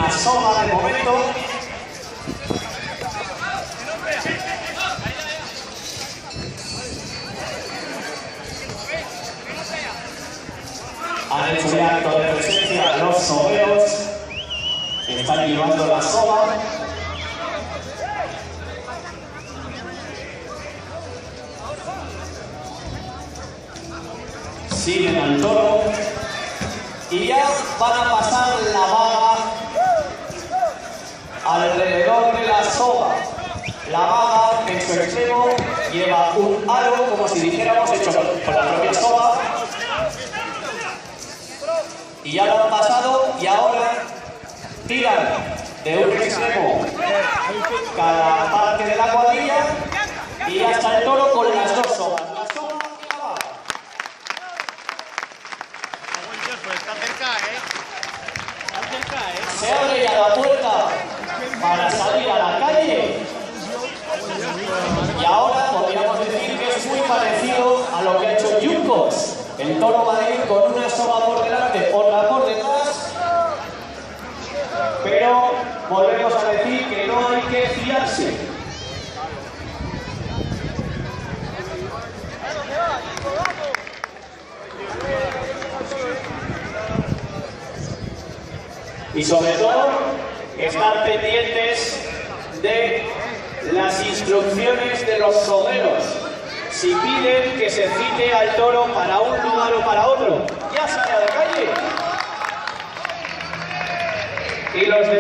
la soga de momento. Han hecho ya acto de presencia los sogueros que están llevando la soga. Siguen al toro y ya van a pasar la vaga alrededor de la soga. La vaga en su extremo lleva un aro, como si dijéramos, hecho con la propia soga. Y ya lo han pasado y ahora tiran de un extremo cada parte de la cuadrilla y ya está el toro con las dos sogas. La soga y la vaga. Está cerca, Está cerca, Se abre ya la puerta para salir a la calle. Y ahora podríamos decir que es muy parecido a lo que ha hecho Yuncos. El toro va a ir con una soga por delante, otra por detrás. Pero volvemos a decir que no hay que fiarse. Y sobre todo, estar pendientes de las instrucciones de los sogueros. Si piden que se cite al toro para un lugar o para otro, ya sale a la calle. Y los